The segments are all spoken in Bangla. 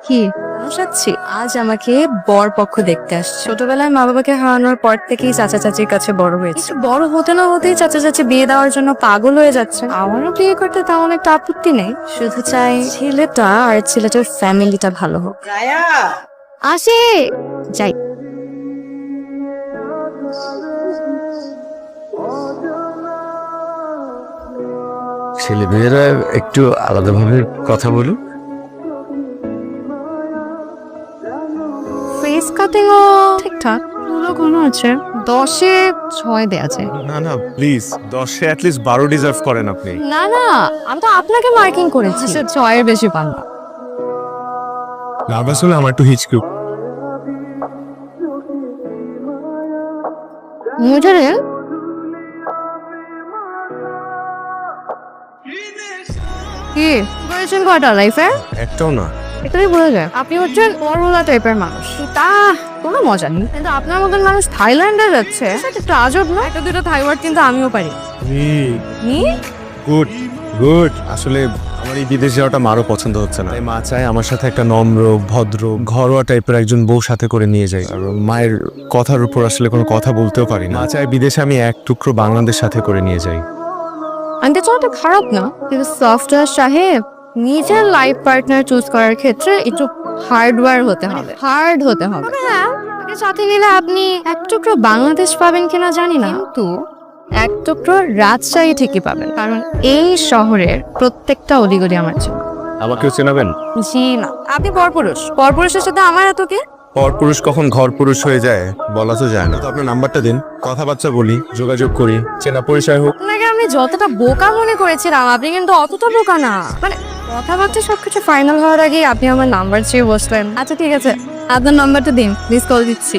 কি বসাচ্ছি? আজ আমাকে বর পক্ষ দেখতে আসছে। ছোটবেলায় মা বাবাকে হারানোর পর থেকেই চাচা চাচির কাছে বড় হয়েছে। বড় হতে না হতেই চাচা চাচি বিয়ে দেওয়ার জন্য পাগল হয়ে যাচ্ছে। আমারও বিয়ে করতে তেমন একটা আপত্তি নেই, শুধু চাই ছেলেটা আর ছেলেটার ফ্যামিলিটা ভালো হোক। আসে যাই। ছেলে মেয়েরা একটু আলাদাভাবে কথা বলুন। ফেস কাটিংও ঠিকঠাক, পুরো কোনো আছে 10-এ 6 দেয়া যায়। না না প্লিজ 10-এ অ্যাটলিস্ট 12 ডিজার্ভ করেন আপনি। না না, আমি তো আপনাকে মার্কিং করেছি, 6-এর বেশি পান না। নার্ভাস হলে আমার একটু হিচকি। মুঝে কি করেছেন কয়টা লাইফে? একটাও না। এটাই বোঝা যায় আপনি হচ্ছেন ফর্মুলা টাইপের মানুষ, তা কোনো মজা নেই। কিন্তু আপনার মতন মানুষ থাইল্যান্ডে যাচ্ছে, সেটা একটু আজব না? একটা দুটো থাই ওয়ার্ড কিন্তু আমিও পারি। Good good. আসলে আমার এই বিদেশ যাওয়াটা মারও পছন্দ হচ্ছে না, তাই মা চায় আমার সাথে একটা নম্র ভদ্র ঘরোয়া টাইপের একজন বউ সাথে করে নিয়ে যাই। আর মায়ের কথার উপর আসলে কোনো কথা বলতেও পারি না। মা চায় বিদেশে আমি এক টুকরো বাংলাদেশ সাথে করে নিয়ে যাই। আনতে চলটা খারাপ না, কিন্তু সফটওয়্যার সাহেব নিজের লাইফ পার্টনার চুজ করার ক্ষেত্রে একটু হার্ডওয়্যার হতে হবে, হার্ড হতে হবে। হ্যাঁ, তাকে সাথে নিলে আপনি এক টুকরো বাংলাদেশ পাবেন কিনা জানি না, কিন্তু এক টুকরো রাজশাহী ঠিকই পাবেন, কারণ এই শহরের প্রত্যেকটা অলিগলি আমার চেনা। আমাকেও চেনাবেন? জি না, আপনি পরপুরুষ, পরপুরুষের সাথে আমার এত কে? পরপুরুষ কখন ঘর পুরুষ হয়ে যায় বলা তো যায় না। তো আপনার নাম্বারটা দিন, কথাবার্তা বলি, যোগাযোগ করি, চেনা পরিচয় হোক। আপনাকে আমি যতটা বোকা মনে করেছিলাম, আপনি কিন্তু অতটা বোকা না। মানে কথাবার্তা সবকিছু ফাইনাল হওয়ার আগে আপনি আমার নাম্বার চেয়ে বসলেন। আচ্ছা ঠিক আছে, আপনার নাম্বারটা দিন, মিস কল দিচ্ছি।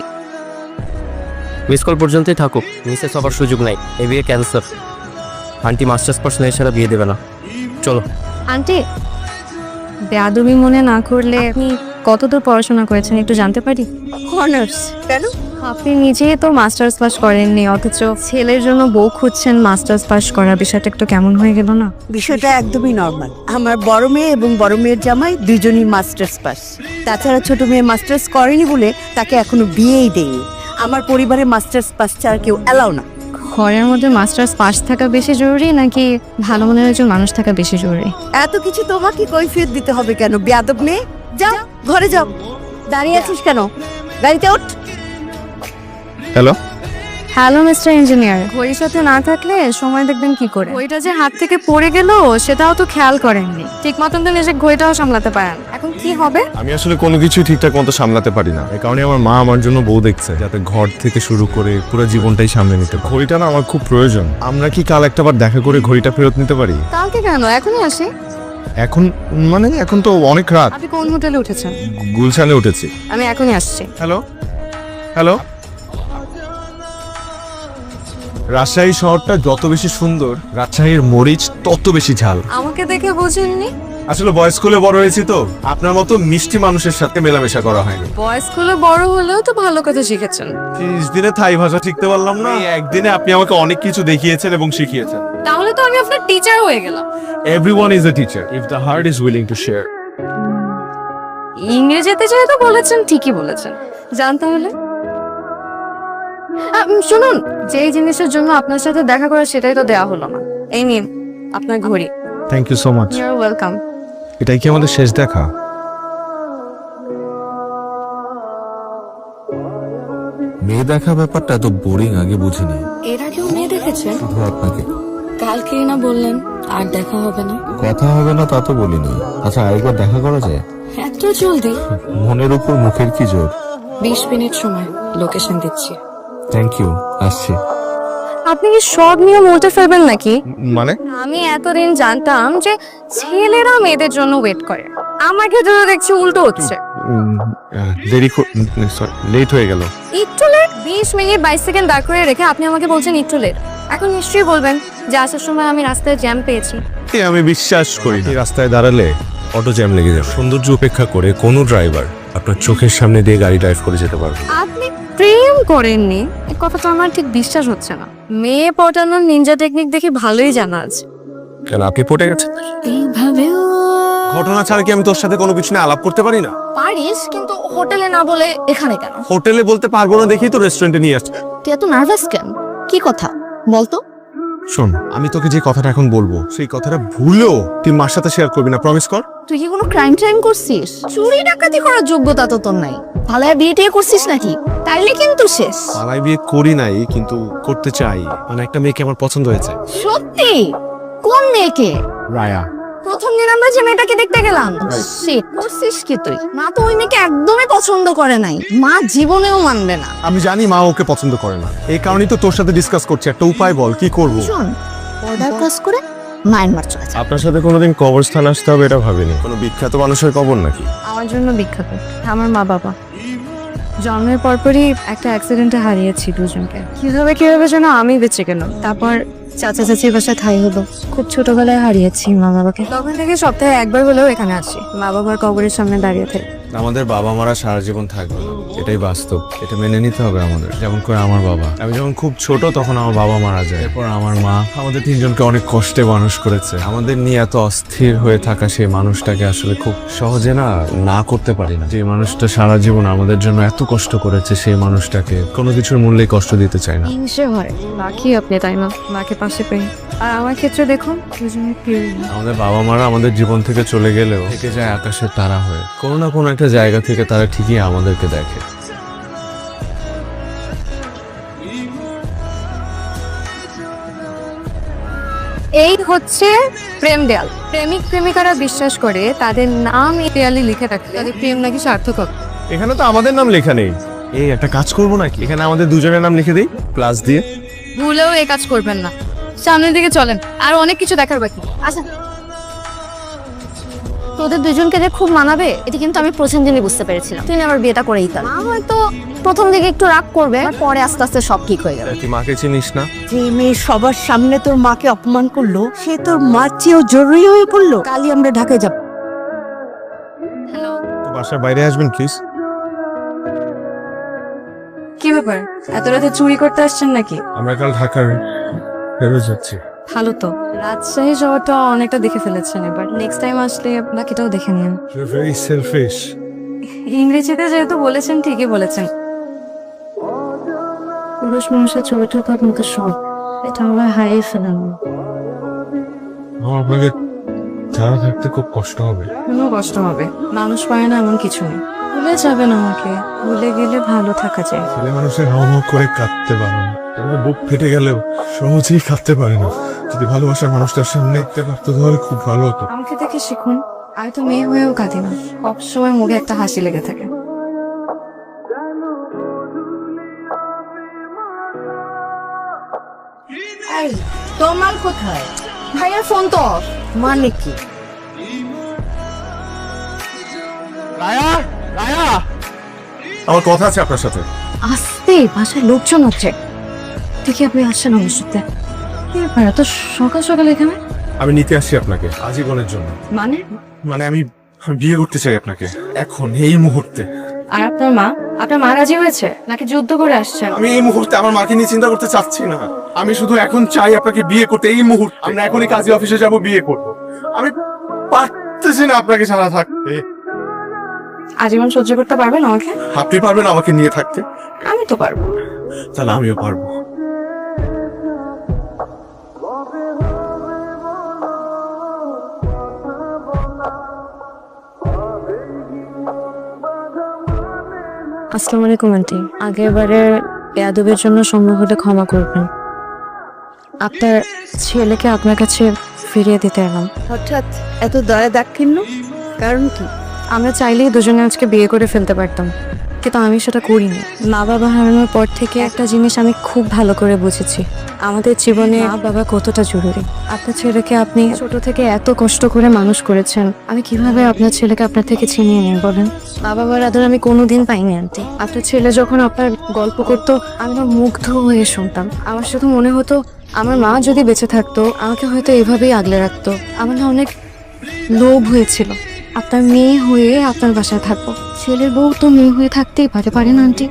মিস কল পর্যন্তই থাকুক, মিসেস হবার সুযোগ নাই। এ বিয়ে ক্যান্সার। আন্টি মাস্টার্স পার্সনের ছাড়া বিয়ে দেবে না। চলো। আন্টি, বেয়াদবি মনে না করলে আপনি কতদূর পড়াশোনা করেছেন একটু জানতে পারি? অনার্স। কেন? আপনি নিজেই তো মাস্টার্স পাস করেননি, অথচ ছেলের জন্য বউ খুঁজছেন মাস্টার্স পাস করা, বিষয়টা একটু কেমন হয়ে গেল না? বিষয়টা একদমই নর্মাল। আমার বড় মেয়ে এবং বড় মেয়ের জামাই দুইজনই মাস্টার্স পাস। তাছাড়া ছোট মেয়ে মাস্টার্স করেনি বলে তাকে এখনো বিয়েই দেয়নি। আমার পরিবারে মাস্টার্স পাস ছাড়া কেউ অ্যালাউ না। ঘরের মধ্যে মাস্টার্স পাস থাকা বেশি জরুরি নাকি ভালো মনের একজন মানুষ থাকা বেশি জরুরি? এত কিছু তোমাকে কৈফিয়ত দিতে হবে কেন? বেয়াদব মেয়ে, যাও ঘরে যাও। দাঁড়িয়ে আছিস কেন? গাড়িতে ওঠ। হ্যালো। হ্যালো মিস্টার ইঞ্জিনিয়ার, ঘড়ির সাথে না থাকলে সময় দেখবেন কি করে? ঘড়িটা যে হাত থেকে পড়ে গেল সেটাও তো খেয়াল করেননি, ঠিক মতন তো নিজের ঘড়িটাও সামলাতে পারেন। এখন কি হবে? আমি আসলে কোনো কিছু ঠিকঠাক মতো সামলাতে পারি না, এই কারণে আমার মা আমার জন্য বউ দেখছে, যাতে ঘর থেকে শুরু করে পুরো জীবনটাই সামলে নিতে। ঘড়িটা না আমার খুব প্রয়োজন। আমরা কি কাল একটাবার দেখা করে ঘড়িটা ফেরত নিতে পারি? কালকে কেন, এখনই আসি। এখন মানে এখন তো অনেক রাত। আপনি কোন হোটেলে উঠেছেন? গুলশানে উঠেছি। আমি এখনই আসছি। Hello hello. রাজশাহী শহরটা যত বেশি সুন্দর, রাজশাহীর মরিচ তত বেশি ঝাল। আমাকে দেখে বোঝেননি? আসলে বয়েজ স্কুলে বড় হয়েছি তো, আপনার মতো মিষ্টি মানুষের সাথে মেলামেশা করা হয়নি। বয়েজ স্কুলে বড় হলেও তো ভালো কথা শিখেছেন। 30 দিনে থাই ভাষা শিখতে পারলাম না, একদিনে আপনি আমাকে অনেক কিছু দেখিয়েছেন এবং শিখিয়েছেন। তাহলে তো আমি আপনার টিচার হয়ে গেলাম। Everyone is a teacher if the heart is willing to share. ইংরেজিতে যেহেতু বলেছেন, ঠিকই বলেছেন। জান তাহলে শুনুন, যেই জিনিসের জন্য আপনার সাথে দেখা করা সেটাই তো দেয়া হলো না। এই নিন আপনার ঘড়ি। Thank you so much. You are welcome. এটাই কি আমাদের শেষ দেখা? মেয়ে দেখা ব্যাপারটা এত বোরিং আগে বুঝিনি। এর আগেও মেয়ে দেখেছেন? শুধু আপনাকে। কালকেই না বললেন আর দেখা হবে না? কথা হবে না তা তো বলিনি। আচ্ছা আরেকবার দেখা করা যায়? এত জলদি? মনের উপর মুখের কি জোর। 20 মিনিট সময়, লোকেশন দিচ্ছি। থ্যাংক ইউ, আসছি। আপনি কি সব নিয়ম উল্টে ফেলবেন নাকি? মানে আমি এতদিন জানতাম যে ছেলেরা মেয়েদের জন্য ওয়েট করে, আমার ক্ষেত্রে তো দেখছি উল্টো হচ্ছে। লেট হয়ে গেল। একটু লেট? 20 মিনিট 22 সেকেন্ড দাঁড় করে রেখে আপনি আমাকে বলছেন একটু লেট। এখন নিশ্চয়ই বলবেন যে আসার সময় আমি রাস্তায় জ্যাম পেয়েছি। আমি বিশ্বাস করি না। রাস্তায় দাঁড়ালে অটো জ্যাম লেগে যাবে। সৌন্দর্য উপেক্ষা করে কোনো ড্রাইভার আপনার চোখের সামনে দিয়ে গাড়ি ড্রাইভ করে যেতে পারবে। আপনি প্রেম করেননি, এই কথাটা আমার ঠিক বিশ্বাস হচ্ছে না। মেয়ে পটানোর নিনজা টেকনিক দেখে ভালোই জানা আছে। কেন আপনি পড়ে গেছেন? এইভাবে ঘটনা ছাড়া কি আমি তোর সাথে কোনো কিছু নিয়ে আলাপ করতে পারি না? পারিস, কিন্তু হোটেলে না বলে এখানে কেন? হোটেলে বলতে পারবো না দেখি তো রেস্টুরেন্টে নিয়ে আসছে। তুই এত নার্ভাস কেন? কি কথা বলতো? শোন, আমি তোকে যে কথাটা এখন বলবো সেই কথাটা ভুলেও তুই মার সাথে শেয়ার করবি না, প্রমিস কর। তুই কি কোনো ক্রাইম করছিস? চুরি ডাকাতি করার যোগ্যতা তো তোর নাই। পালায় বিয়ে টিয়ে করছিস নাকি? তাইলে কিন্তু শেষ। পালাই বিয়ে করি নাই, কিন্তু করতে চাই। মানে একটা মেয়েকে আমার পছন্দ হয়েছে। সত্যি? কোন মেয়েকে? রায়া। প্রথম দিন আমরা যে মেয়েটাকে দেখতে গেলাম, শিট, করছিস কি তুই? মা তো ওই মেয়েকে একদমই পছন্দ করে নাই, মা জীবনেও মানবে না। আমি জানি মা ওকে পছন্দ করে না, এই কারণেই তো তোর সাথে ডিসকাস করছি। একটা উপায় বল, কি করব? শোন, অর্ডার ক্লাস করে মায়ানমার চলে যা। আপনার সাথে কোনোদিন কবরস্থান আসতে হবে এটা ভাবিনি। কোনো বিখ্যাত মানুষের কবর নাকি? আমার জন্য বিখ্যাত আমার মা বাবা। জন্মের পরপরই একটা অ্যাক্সিডেন্টে হারিয়েছি দুজনকে। কিভাবে যেন আমি বেঁচে গেলাম। তারপর চাচা চাচির বাসায় ঠাই হলো। খুব ছোটবেলায় হারিয়েছি মা বাবাকে। তখন থেকে সপ্তাহে একবার হলেও এখানে আসি, মা বাবার কবরের সামনে দাঁড়িয়ে থাকি। আমাদের বাবা মারা সারা জীবন থাকবে না, এটাই বাস্তব। এটা মেনে নিতে হবে আমাদের। যেমন করে আমার বাবা, আমি যখন খুব ছোট তখন আমার বাবা মারা যায়। এরপর আমার মা আমাদের তিনজনকে অনেক কষ্টে মানুষ করেছে। আমাদের নিয়ে এত অস্থির হয়ে থাকা সেই মানুষটাকে আসলে খুব সহজে না করতে পারি না। যে মানুষটা সারা জীবন আমাদের জন্য এত কষ্ট করেছে, সেই মানুষটাকে কোনো কিছুর মূল্যে কষ্ট দিতে চাই না। হিংসে হয়, বাকি আপনি তাই না মাকে পাশে পেয়ে। আর আমার ক্ষেত্রে দেখুন, দুজনে প্রিয়। আমাদের বাবা মারা আমাদের জীবন থেকে চলে গেলেও থেকে যায় আকাশের তারা হয়ে। কোনো না কোনো একটা জায়গা থেকে তারা ঠিকই আমাদেরকে দেখে। এই হচ্ছে প্রেম দেয়াল। প্রেমিক প্রেমিকারা বিশ্বাস করে তাদের নাম এই দেয়ালে লিখে রাখলে তাদের প্রেম নাকি সার্থক হবে। এখানে তো আমাদের নাম লেখা নেই। এই একটা কাজ করবো নাকি, এখানে আমাদের দুজনের নাম লিখে দিই প্লাস দিয়ে। ভুলেও এই কাজ করবেন না। সামনের দিকে চলেন, আর অনেক কিছু দেখার বাকি। আচ্ছা, তোদের দুজনকে যে খুব মানাবে এটা কিন্তু আমি প্রথম দিনই বুঝতে পেরেছিলাম। তুই আবার বিয়েটা করেই তার। মা হয়তো প্রথম দিকে একটু রাগ করবে, পরে আস্তে আস্তে সব ঠিক হয়ে যাবে। তুই মাকে চিনিস না? যে মেয়ে সবার সামনে তোর মাকে অপমান করলো, সে তোর মার চেয়েও জরুরি হয়ে পড়লো। কালই আমরা ঢাকায় যাব। হ্যালো, তো বাসার বাইরে আসবেন প্লিজ। কি ব্যাপার? এত রাতে চুরি করতে আসছেন নাকি? আমরা কাল ঢাকার ফেরত যাচ্ছি। ভালো তো, রাজশাহী শহরটা অনেকটা দেখে ফেলেছেন, এবার নেক্সট টাইম আসলে বাকিটাও দেখে নিন। You're very selfish. ইংরেজিতে যেহেতু বলেছেন, ঠিকই বলেছেন। পুরুষ মানুষের ছবি তোলার মতো শখ, এটা আমরা হারিয়ে ফেলাম। আমার আপনাকে ছাড়া থাকতে খুব কষ্ট হবে। কোনো কষ্ট হবে? মানুষ পায় না এমন কিছু নেই। ভুলে যাবেন আমাকে, ভুলে গেলে ভালো থাকা যায়। ছেলে মানুষের হাও করে কাঁদতে পারে না, তাহলে বুক ফেটে গেলেও সহজেই কাঁদতে পারে না। যদি ভালোবাসার মানুষটার সামনে দেখতে পারতো তাহলে খুব ভালো হতো। আমাকে দেখে শিখুন, আমি তো মেয়ে হয়েও কাঁদি না, সবসময় মুখে একটা হাসি লেগে থাকে। এই তোমার কোথায়? ভাইয়ার ফোন তো off। মানে কি? আমার কথা আছে আপনার সাথে। আস্তে, বাসায় লোকজন আছে। দেখি আপনি আসছেন আমার সাথে। কি ব্যাপার এত সকাল সকাল এখানে? আমি নিতে আসছি আপনাকে আজীবনের জন্য। মানে আমি বিয়ে করতে চাই আপনাকে এখন, এই মুহূর্তে। আর আপনার মা রাজি হয়েছে নাকি যুদ্ধ করে আসছেন? আমি এই মুহূর্তে আমার মাকে নিয়ে চিন্তা করতে চাচ্ছি না। আমি শুধু এখন চাই আপনাকে বিয়ে করতে, এই মুহূর্তে। আমরা এখনই কাজী অফিসে যাব, বিয়ে করব। আমি পারতেছি না আপনাকে ছাড়া থাকতে। আজীবন সহ্য করতে পারবেন আমাকে? আপনি পারবেন আমাকে নিয়ে থাকতে? আমি তো পারবো। তাহলে আমিও পারবো। আসসালামু আলাইকুম আন্টি। আগেরবারে বেয়াদবের জন্য সম্ভব হলে ক্ষমা করবেন। আপনার ছেলেকে আপনার কাছে ফিরিয়ে দিতে এলাম। হঠাৎ এত দয়া দাক্ষিণ্য, কারণ কি? আমরা চাইলেই দুজনে আজকে বিয়ে করে ফেলতে পারতাম, কিন্তু আমি সেটা করিনি। মা বাবা হারানোর পর থেকে একটা জিনিস আমি খুব ভালো করে বুঝেছি, আমাদের জীবনে মা বাবা কতটা জরুরি। আপনার ছেলেকে আপনি ছোট থেকে এত কষ্ট করে মানুষ করেছেন, আমি কিভাবে আপনার ছেলেকে আপনার থেকে ছিনিয়ে নিই বলেন? মা বাবার আদর আমি কোনোদিন পাইনি আন্টি। আপনার ছেলে যখন আপনার গল্প করতো আমি না মুগ্ধ হয়ে শুনতাম। আমার শুধু মনে হতো আমার মা যদি বেঁচে থাকতো আমাকে হয়তো এভাবেই আগলে রাখতো। আমার না অনেক লোভ হয়েছিল আপনার মেয়ে হয়ে আপনার বাসায় থাকবো। ছেলের বউ তো মেয়ে হয়ে থাকতেই পারে না আন্টি?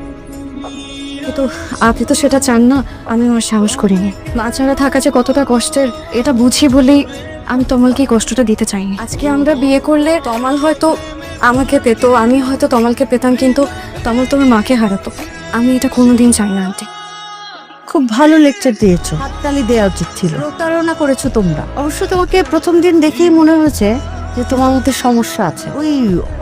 কিন্তু আপনি তো সেটা চান না। আমি আমার সাহস করিনি। মা ছাড়া থাকা যে কতটা কষ্টের এটা বুঝি বলেই আমি তমালকে এই কষ্টটা দিতে চাইনি। আজকে আমরা বিয়ে করলে তমাল হয়তো আমাকে পেত, আমি হয়তো তমালকে পেতাম, কিন্তু তমাল তোমার মাকে হারাতো। আমি এটা কোনোদিন চাই না আন্টি। খুব ভালো লেকচার দিয়েছো, হাততালি দেওয়া উচিত ছিল। প্রতারণা করেছো তোমরা। অবশ্য তোমাকে প্রথম দিন দেখেই মনে হয়েছে যে তোমার মধ্যে সমস্যা আছে, ওই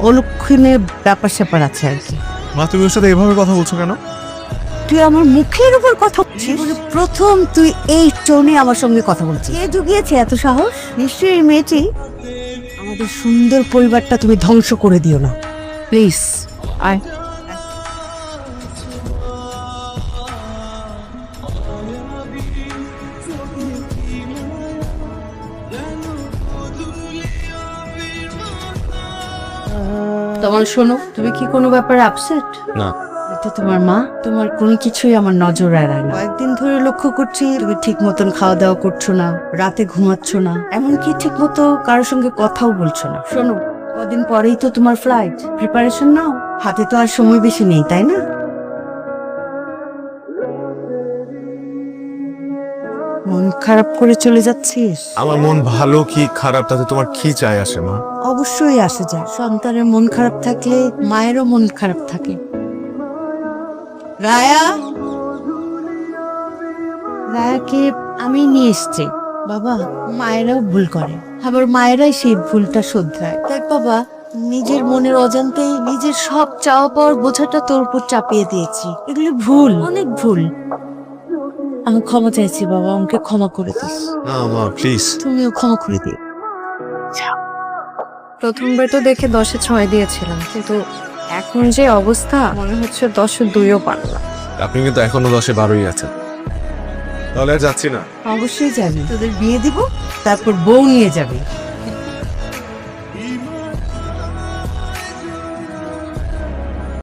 অলক্ষণে ব্যাপার স্যাপার আছে আর কি। মা তুমি ওর সাথে এভাবে কথা বলছো কেন? তুই আমার মুখের উপর কথা বলছিস? প্রথম তুই এই টোনে আমার সঙ্গে কথা বলছিস? কে জুগিয়েছে এত সাহস? নিশ্চয়ই এই মেয়েটি। আমাদের সুন্দর পরিবারটা তুমি ধ্বংস করে দিও না প্লিজ। আয়। তোমার শোনো, তুমি কি কোনো ব্যাপারে আপসেট? না। এটা তোমার মা, তোমার কোনো কিছুই আমার নজর এড়ায় না। কয়েকদিন ধরে লক্ষ্য করছি তুমি ঠিক মতন খাওয়া দাওয়া করছো না, রাতে ঘুমাচ্ছ না, এমনকি ঠিক মতো কারোর সঙ্গে কথাও বলছো না। শোনো, কদিন পরেই তো তোমার ফ্লাইট, প্রিপারেশন নাও। হাতে তো আর সময় বেশি নেই, তাই না? মন খারাপ করে চলে যাচ্ছিস? আমার মন ভালো কি খারাপ তাতে তোমার কি চাই আসে মা? অবশ্যই আসে যায়। সন্তানের মন খারাপ থাকলে মায়েরও মন খারাপ থাকে। রায়া, রায়াকে আমি নিয়ে এসছি। বাবা, মায়েরাও ভুল করে, আবার মায়েরাই সেই ভুলটা শোধরায়। দেখ বাবা, নিজের মনের অজান্তেই নিজের সব চাওয়া পাওয়ার বোঝাটা তোর উপর চাপিয়ে দিয়েছি। এগুলো ভুল, অনেক ভুল। আমি ক্ষমা চাইছি বাবা, আমাকে ক্ষমা করে দিস। না মা প্লিজ। তুমিও ক্ষমা করে দিও। প্রথমবার তো দেখে 10-এ 6 দিয়েছিলাম, কিন্তু এখন যে অবস্থা মনে হচ্ছে 10-এ 2ও পারলাম। আপনি কিন্তু এখনো 10-এ 12ই আছেন। তাহলে আর যাচ্ছি না। অবশ্যই যাবি, তোদের বিয়ে দিব, তারপর বউ নিয়ে যাবি।